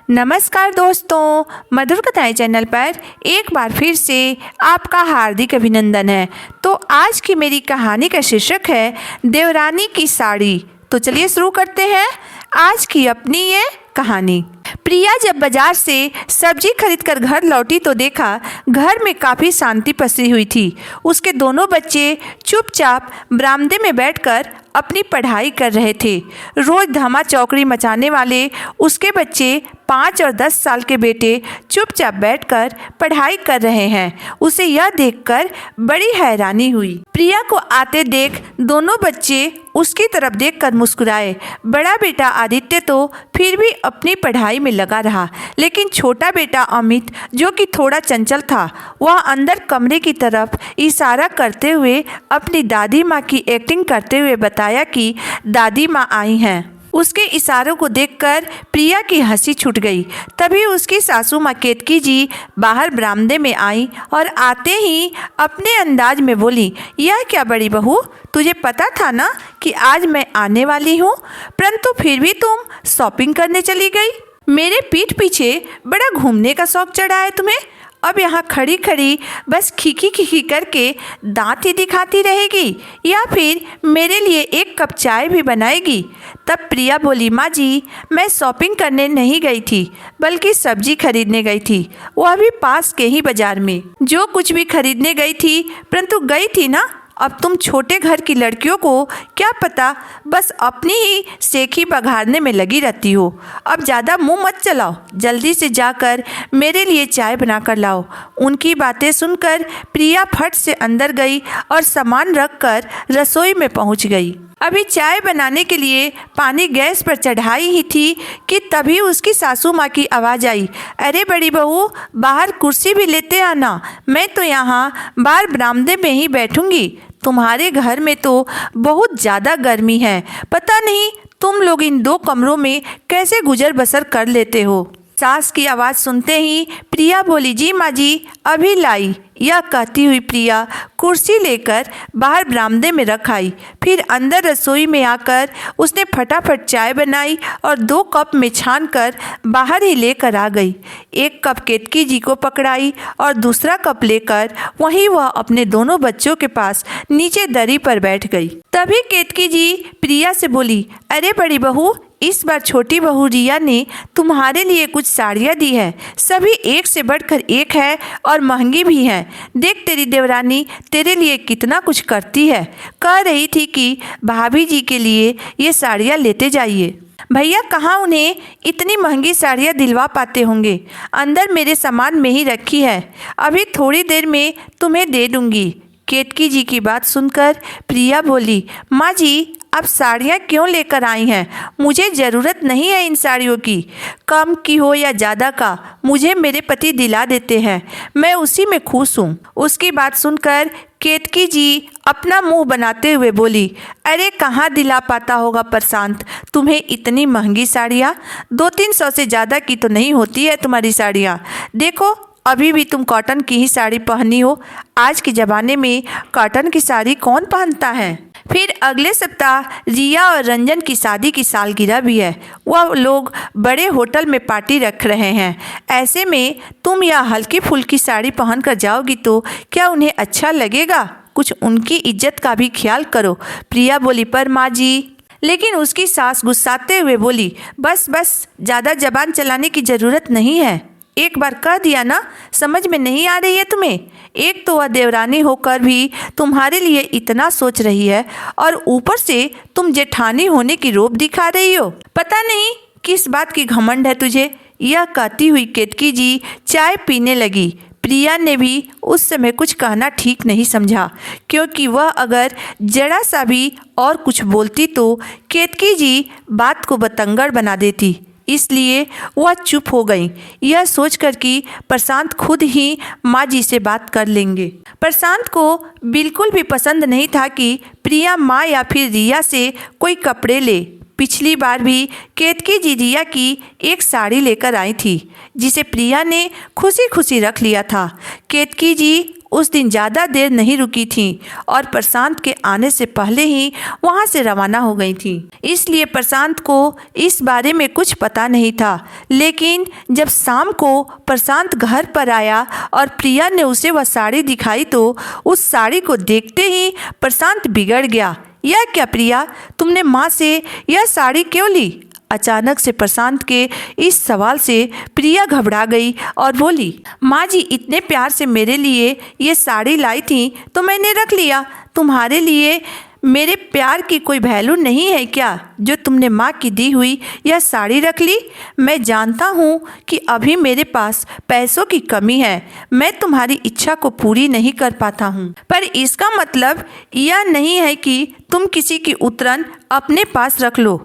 नमस्कार दोस्तों, मधुर कथाएं चैनल पर एक बार फिर से आपका हार्दिक अभिनंदन है। तो आज की मेरी कहानी का शीर्षक है देवरानी की साड़ी। तो चलिए शुरू करते हैं आज की अपनी ये कहानी। प्रिया जब बाजार से सब्जी खरीदकर घर लौटी तो देखा घर में काफ़ी शांति पसरी हुई थी। उसके दोनों बच्चे चुपचाप बरामदे में बैठकर अपनी पढ़ाई कर रहे थे। रोज धमा चौकड़ी मचाने वाले उसके बच्चे 5 और 10 साल के बेटे चुपचाप बैठकर पढ़ाई कर रहे हैं। उसे यह देखकर बड़ी हैरानी हुई। प्रिया को आते देख दोनों बच्चे उसकी तरफ देखकर मुस्कुराए। बड़ा बेटा आदित्य तो फिर भी अपनी पढ़ाई में लगा रहा, लेकिन छोटा बेटा अमित, जो कि थोड़ा चंचल था, वह अंदर कमरे की तरफ इशारा करते हुए अपनी दादी माँ की एक्टिंग करते हुए बताया कि दादी माँ आई हैं। उसके इशारों को देखकर प्रिया की हंसी छूट गई। तभी उसकी सासू माँ केतकी जी बाहर बरामदे में आई और आते ही अपने अंदाज में बोली, यह क्या बड़ी बहू, तुझे पता था ना कि आज मैं आने वाली हूँ, परंतु फिर भी तुम शॉपिंग करने चली गई। मेरे पीठ पीछे बड़ा घूमने का शौक चढ़ा है तुम्हें। अब यहाँ खड़ी खड़ी बस खीखी खीखी करके दांत ही दिखाती रहेगी या फिर मेरे लिए एक कप चाय भी बनाएगी। तब प्रिया बोली, माँ जी, मैं शॉपिंग करने नहीं गई थी, बल्कि सब्जी खरीदने गई थी, वह भी पास के ही बाजार में। जो कुछ भी खरीदने गई थी, परंतु गई थी ना। अब तुम छोटे घर की लड़कियों को क्या पता, बस अपनी ही सेखी बघाड़ने में लगी रहती हो। अब ज़्यादा मुंह मत चलाओ, जल्दी से जाकर मेरे लिए चाय बना कर लाओ। उनकी बातें सुनकर प्रिया फट से अंदर गई और सामान रखकर रसोई में पहुंच गई। अभी चाय बनाने के लिए पानी गैस पर चढ़ाई ही थी कि तभी उसकी सासू माँ की आवाज़ आई, अरे बड़ी बहू, बाहर कुर्सी भी लेते आना, मैं तो यहाँ बाहर बरामदे में ही बैठूंगी। तुम्हारे घर में तो बहुत ज़्यादा गर्मी है, पता नहीं तुम लोग इन 2 कमरों में कैसे गुजर बसर कर लेते हो। सास की आवाज़ सुनते ही प्रिया बोली, जी माँ जी, अभी लाई। यह कहती हुई प्रिया कुर्सी लेकर बाहर बरामदे में रख आई। फिर अंदर रसोई में आकर उसने फटाफट चाय बनाई और 2 कप में छान कर बाहर ही लेकर आ गई। एक कप केतकी जी को पकड़ाई और दूसरा कप लेकर वहीं वह अपने दोनों बच्चों के पास नीचे दरी पर बैठ गई। तभी केतकी जी प्रिया से बोली, अरे बड़ी बहू, इस बार छोटी बहू रिया ने तुम्हारे लिए कुछ साड़ियाँ दी है, सभी एक से बढ़कर एक है और महंगी भी हैं। देख तेरी देवरानी तेरे लिए कितना कुछ करती है। कह रही थी कि भाभी जी के लिए ये साड़ियाँ लेते जाइए। भैया कहाँ उन्हें इतनी महंगी साड़ियाँ दिलवा पाते होंगे, अंदर मेरे सामान में ही रखी है, अभी थोड़ी देर में तुम्हें दे दूँगी। केतकी जी की बात सुनकर प्रिया बोली, माँ जी, आप साड़ियाँ क्यों लेकर आई हैं? मुझे ज़रूरत नहीं है इन साड़ियों की। कम की हो या ज़्यादा का, मुझे मेरे पति दिला देते हैं, मैं उसी में खुश हूँ। उसकी बात सुनकर केतकी जी अपना मुंह बनाते हुए बोली, अरे कहाँ दिला पाता होगा प्रशांत तुम्हें इतनी महंगी साड़ियाँ। 200-300 से ज़्यादा की तो नहीं होती है तुम्हारी साड़ियाँ। देखो अभी भी तुम कॉटन की ही साड़ी पहनी हो। आज के ज़माने में कॉटन की साड़ी कौन पहनता है। फिर अगले सप्ताह रिया और रंजन की शादी की सालगिरह भी है। वह लोग बड़े होटल में पार्टी रख रहे हैं। ऐसे में तुम यह हल्की फुल्की साड़ी पहन कर जाओगी तो क्या उन्हें अच्छा लगेगा? कुछ उनकी इज्जत का भी ख्याल करो। प्रिया बोली, पर माँ जी। लेकिन उसकी सास गुस्साते हुए बोली, बस बस, ज़्यादा जबान चलाने की ज़रूरत नहीं है। एक बार कह दिया ना, समझ में नहीं आ रही है तुम्हें? एक तो वह देवरानी होकर भी तुम्हारे लिए इतना सोच रही है और ऊपर से तुम जेठानी होने की रोब दिखा रही हो। पता नहीं किस बात की घमंड है तुझे। यह कहती हुई केतकी जी चाय पीने लगी। प्रिया ने भी उस समय कुछ कहना ठीक नहीं समझा, क्योंकि वह अगर जरा सा भी और कुछ बोलती तो केतकी जी बात को बतंगड़ बना देती। इसलिए वह चुप हो गई, यह सोचकर कि प्रशांत खुद ही माँ जी से बात कर लेंगे। प्रशांत को बिल्कुल भी पसंद नहीं था कि प्रिया माँ या फिर रिया से कोई कपड़े ले। पिछली बार भी केतकी जी रिया की एक साड़ी लेकर आई थी, जिसे प्रिया ने खुशी खुशी रख लिया था। केतकी जी उस दिन ज़्यादा देर नहीं रुकी थीं और प्रशांत के आने से पहले ही वहाँ से रवाना हो गई थीं। इसलिए प्रशांत को इस बारे में कुछ पता नहीं था। लेकिन जब शाम को प्रशांत घर पर आया और प्रिया ने उसे वह साड़ी दिखाई तो उस साड़ी को देखते ही प्रशांत बिगड़ गया। यह क्या प्रिया, तुमने माँ से यह साड़ी क्यों ली? अचानक से प्रशांत के इस सवाल से प्रिया घबरा गई और बोली, माँ जी इतने प्यार से मेरे लिए ये साड़ी लाई थी तो मैंने रख लिया। तुम्हारे लिए मेरे प्यार की कोई वैल्यू नहीं है क्या जो तुमने माँ की दी हुई यह साड़ी रख ली? मैं जानता हूँ कि अभी मेरे पास पैसों की कमी है, मैं तुम्हारी इच्छा को पूरी नहीं कर पाता हूँ, पर इसका मतलब यह नहीं है कि तुम किसी की उतरन अपने पास रख लो।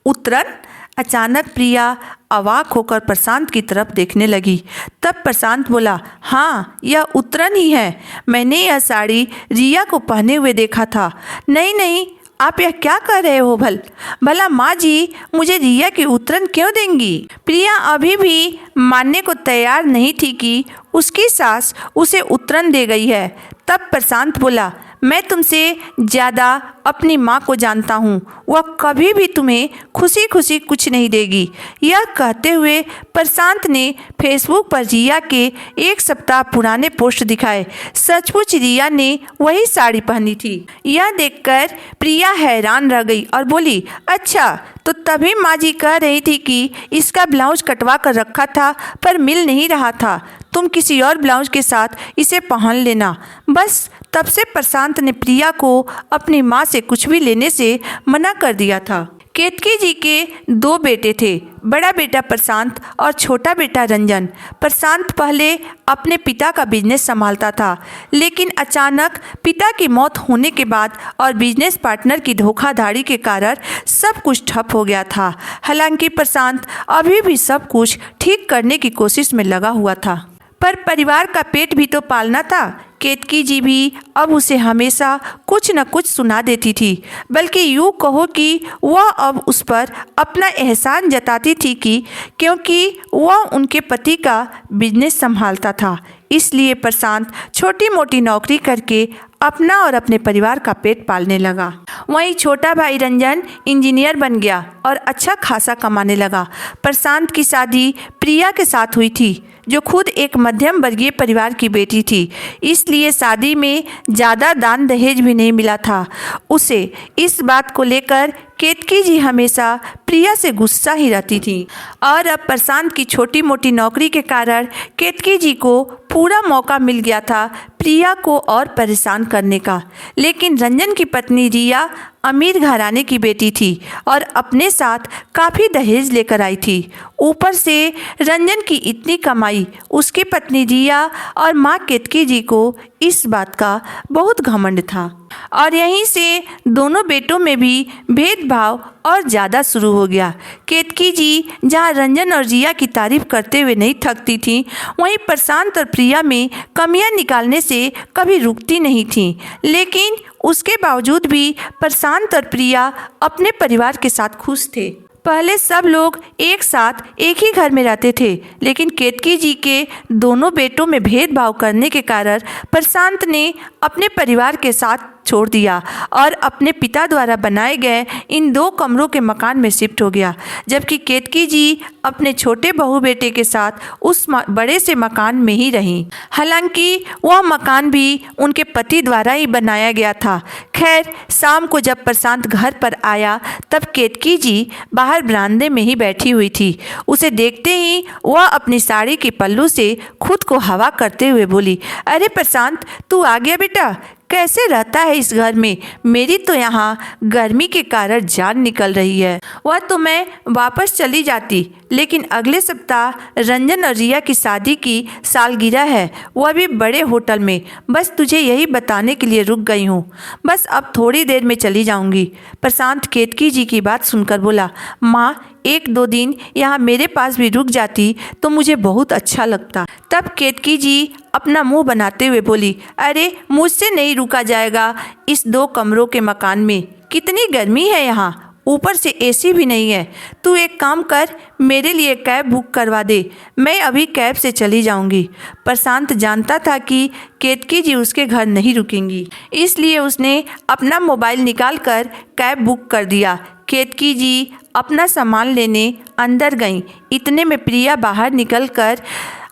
उतरन? अचानक प्रिया अवाक होकर प्रशांत की तरफ देखने लगी। तब प्रशांत बोला, हाँ यह उतरन ही है, मैंने यह साड़ी रिया को पहने हुए देखा था। नहीं नहीं, आप यह क्या कह रहे हो भला माँ जी मुझे रिया की उतरन क्यों देंगी? प्रिया अभी भी मानने को तैयार नहीं थी कि उसकी सास उसे उतरन दे गई है। तब प्रशांत बोला, मैं तुमसे ज़्यादा अपनी माँ को जानता हूँ, वह कभी भी तुम्हें खुशी खुशी कुछ नहीं देगी। यह कहते हुए प्रशांत ने फेसबुक पर रिया के 1 सप्ताह पुराने पोस्ट दिखाए। सचमुच रिया ने वही साड़ी पहनी थी। यह देखकर प्रिया हैरान रह गई और बोली, अच्छा तो तभी माँ जी कह रही थी कि इसका ब्लाउज कटवा कर रखा था पर मिल नहीं रहा था, तुम किसी और ब्लाउज के साथ इसे पहन लेना। बस तब से प्रशांत ने प्रिया को अपनी माँ से कुछ भी लेने से मना कर दिया था। केतकी जी के 2 बेटे थे, बड़ा बेटा प्रशांत और छोटा बेटा रंजन। प्रशांत पहले अपने पिता का बिजनेस संभालता था, लेकिन अचानक पिता की मौत होने के बाद और बिजनेस पार्टनर की धोखाधड़ी के कारण सब कुछ ठप हो गया था। हालांकि प्रशांत अभी भी सब कुछ ठीक करने की कोशिश में लगा हुआ था, पर परिवार का पेट भी तो पालना था। केतकी जी भी अब उसे हमेशा कुछ न कुछ सुना देती थी, बल्कि यूँ कहो कि वह अब उस पर अपना एहसान जताती थी कि क्योंकि वह उनके पति का बिजनेस संभालता था, इसलिए प्रशांत छोटी मोटी नौकरी करके अपना और अपने परिवार का पेट पालने लगा। वहीं छोटा भाई रंजन इंजीनियर बन गया और अच्छा खासा कमाने लगा। प्रशांत की शादी प्रिया के साथ हुई थी, जो खुद एक मध्यम वर्गीय परिवार की बेटी थी, इसलिए शादी में ज़्यादा दान दहेज भी नहीं मिला था उसे। इस बात को लेकर केतकी जी हमेशा प्रिया से गुस्सा ही रहती थी और अब प्रशांत की छोटी मोटी नौकरी के कारण केतकी जी को पूरा मौका मिल गया था प्रिया को और परेशान करने का। लेकिन रंजन की पत्नी रिया अमीर घराने की बेटी थी और अपने साथ काफ़ी दहेज लेकर आई थी। ऊपर से रंजन की इतनी कमाई उसकी पत्नी रिया और माँ केतकी जी को इस बात का बहुत घमंड था और यहीं से दोनों बेटों में भी भेदभाव और ज़्यादा शुरू हो गया। केतकी जी जहाँ रंजन और रिया की तारीफ करते हुए नहीं थकती थीं, वहीं प्रशांत और प्रिया में कमियां निकालने से कभी रुकती नहीं थीं। लेकिन उसके बावजूद भी प्रशांत और प्रिया अपने परिवार के साथ खुश थे। पहले सब लोग एक साथ एक ही घर में रहते थे, लेकिन केतकी जी के दोनों बेटों में भेदभाव करने के कारण प्रशांत ने अपने परिवार के साथ छोड़ दिया और अपने पिता द्वारा बनाए गए इन 2 कमरों के मकान में शिफ्ट हो गया, जबकि केतकी जी अपने छोटे बहू बेटे के साथ उस बड़े से मकान में ही रहीं। हालांकि वह मकान भी उनके पति द्वारा ही बनाया गया था। खैर, शाम को जब प्रशांत घर पर आया तब केतकी जी बाहर बरामदे में ही बैठी हुई थी। उसे देखते ही वह अपनी साड़ी के पल्लू से खुद को हवा करते हुए बोली, अरे प्रशांत, तू आ गया बेटा, कैसे रहता है इस घर में? मेरी तो यहाँ गर्मी के कारण जान निकल रही है। वह तो मैं वापस चली जाती, लेकिन अगले सप्ताह रंजन और रिया की शादी की सालगिरह है, वह भी बड़े होटल में। बस तुझे यही बताने के लिए रुक गई हूँ, बस अब थोड़ी देर में चली जाऊँगी। प्रशांत केतकी जी की बात सुनकर बोला, माँ 1-2 दिन यहाँ मेरे पास भी रुक जाती तो मुझे बहुत अच्छा लगता। तब केतकी जी अपना मुंह बनाते हुए बोली, अरे मुझसे नहीं रुका जाएगा इस 2 कमरों के मकान में, कितनी गर्मी है यहाँ, ऊपर से एसी भी नहीं है। तू एक काम कर, मेरे लिए कैब बुक करवा दे, मैं अभी कैब से चली जाऊंगी। प्रशांत जानता था कि केतकी जी उसके घर नहीं रुकेंगी, इसलिए उसने अपना मोबाइल निकालकर कैब बुक कर दिया। केतकी जी अपना सामान लेने अंदर गईं। इतने में प्रिया बाहर निकलकर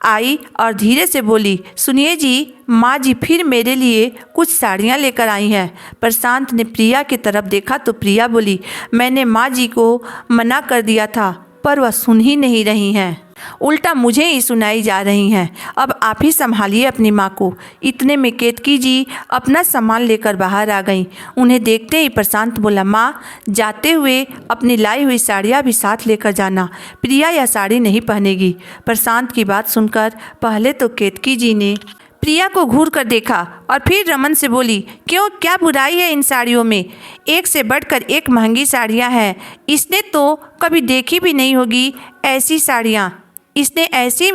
आई और धीरे से बोली, सुनिए जी, माँ जी फिर मेरे लिए कुछ साड़ियाँ लेकर आई हैं। प्रशांत ने प्रिया की तरफ देखा तो प्रिया बोली, मैंने माँ जी को मना कर दिया था पर वह सुन ही नहीं रही हैं, उल्टा मुझे ही सुनाई जा रही हैं। अब आप ही संभालिए अपनी माँ को। इतने में केतकी जी अपना सामान लेकर बाहर आ गईं। उन्हें देखते ही प्रशांत बोला, माँ, जाते हुए अपनी लाई हुई साड़ियाँ भी साथ लेकर जाना, प्रिया यह साड़ी नहीं पहनेगी। प्रशांत की बात सुनकर पहले तो केतकी जी ने प्रिया को घूर कर देखा और फिर रमन से बोली, क्यों, क्या बुराई है इन साड़ियों में? एक से बढ़कर एक महंगी साड़ियाँ हैं। इसने तो कभी देखी भी नहीं होगी ऐसी साड़ियाँ। इसने ऐसी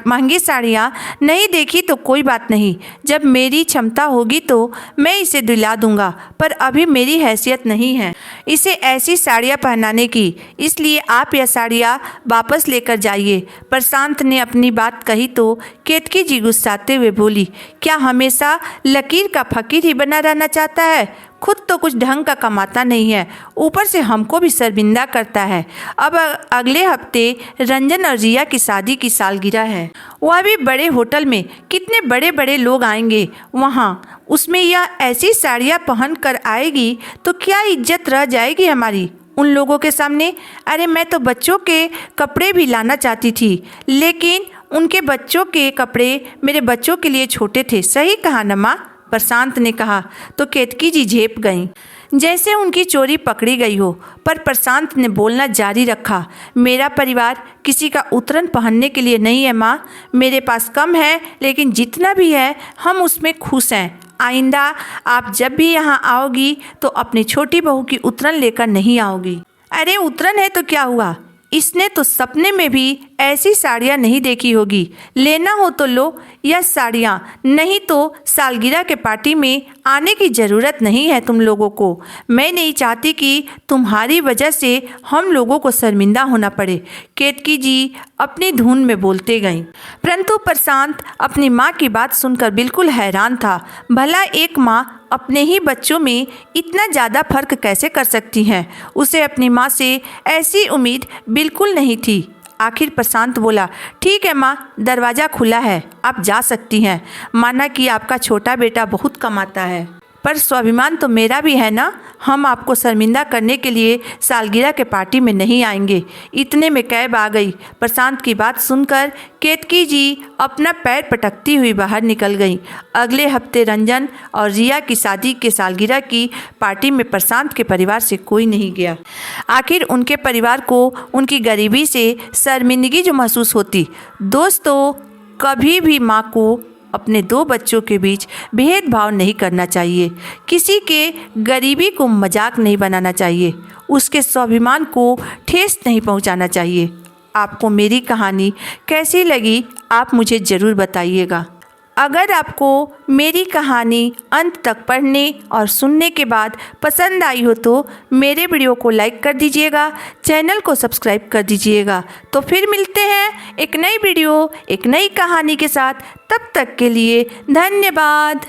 महंगी साड़ियाँ नहीं देखी तो कोई बात नहीं, जब मेरी क्षमता होगी तो मैं इसे दिला दूंगा, पर अभी मेरी हैसियत नहीं है इसे ऐसी साड़ियाँ पहनाने की, इसलिए आप यह साड़ियाँ वापस लेकर जाइए। प्रशांत ने अपनी बात कही तो केतकी जी गुस्साते हुए बोली, क्या हमेशा लकीर का फकीर ही बना रहना चाहता है? खुद तो कुछ ढंग का कमाता नहीं है, ऊपर से हमको भी शर्मिंदा करता है। अब अगले हफ्ते रंजन और रिया की शादी की सालगिरह है, वह भी बड़े होटल में, कितने बड़े बड़े लोग आएंगे वहाँ, उसमें यह ऐसी साड़ियाँ पहन कर आएगी तो क्या इज्जत रह जाएगी हमारी उन लोगों के सामने। अरे मैं तो बच्चों के कपड़े भी लाना चाहती थी, लेकिन उनके बच्चों के कपड़े मेरे बच्चों के लिए छोटे थे। सही कहा न माँ? प्रशांत ने कहा तो केतकी जी झेप गईं, जैसे उनकी चोरी पकड़ी गई हो। पर प्रशांत ने बोलना जारी रखा, मेरा परिवार किसी का उतरन पहनने के लिए नहीं है माँ, मेरे पास कम है लेकिन जितना भी है हम उसमें खुश हैं। आइंदा आप जब भी यहाँ आओगी तो अपनी छोटी बहू की उतरन लेकर नहीं आओगी। अरे उतरन है तो क्या हुआ, इसने तो सपने में भी ऐसी साड़ियाँ नहीं देखी होगी, लेना हो तो लो यह साड़ियाँ, नहीं तो सालगिरह के पार्टी में आने की ज़रूरत नहीं है तुम लोगों को। मैं नहीं चाहती कि तुम्हारी वजह से हम लोगों को शर्मिंदा होना पड़े। केतकी जी अपनी धुन में बोलते गईं, परंतु प्रशांत अपनी माँ की बात सुनकर बिल्कुल हैरान था। भला एक माँ अपने ही बच्चों में इतना ज़्यादा फर्क कैसे कर सकती हैं? उसे अपनी माँ से ऐसी उम्मीद बिल्कुल नहीं थी। आखिर प्रशांत बोला, ठीक है माँ, दरवाज़ा खुला है, आप जा सकती हैं। माना कि आपका छोटा बेटा बहुत कमाता है, पर स्वाभिमान तो मेरा भी है ना, हम आपको शर्मिंदा करने के लिए सालगिरह के पार्टी में नहीं आएंगे। इतने में कैब आ गई। प्रशांत की बात सुनकर केतकी जी अपना पैर पटकती हुई बाहर निकल गईं। अगले हफ्ते रंजन और रिया की शादी के सालगिरह की पार्टी में प्रशांत के परिवार से कोई नहीं गया। आखिर उनके परिवार को उनकी गरीबी से शर्मिंदगी जो महसूस होती। दोस्तों, कभी भी माँ को अपने दो बच्चों के बीच भेदभाव नहीं करना चाहिए, किसी के गरीबी को मजाक नहीं बनाना चाहिए, उसके स्वाभिमान को ठेस नहीं पहुंचाना चाहिए। आपको मेरी कहानी कैसी लगी आप मुझे ज़रूर बताइएगा। अगर आपको मेरी कहानी अंत तक पढ़ने और सुनने के बाद पसंद आई हो तो मेरे वीडियो को लाइक कर दीजिएगा, चैनल को सब्सक्राइब कर दीजिएगा। तो फिर मिलते हैं एक नई वीडियो, एक नई कहानी के साथ। तब तक के लिए धन्यवाद।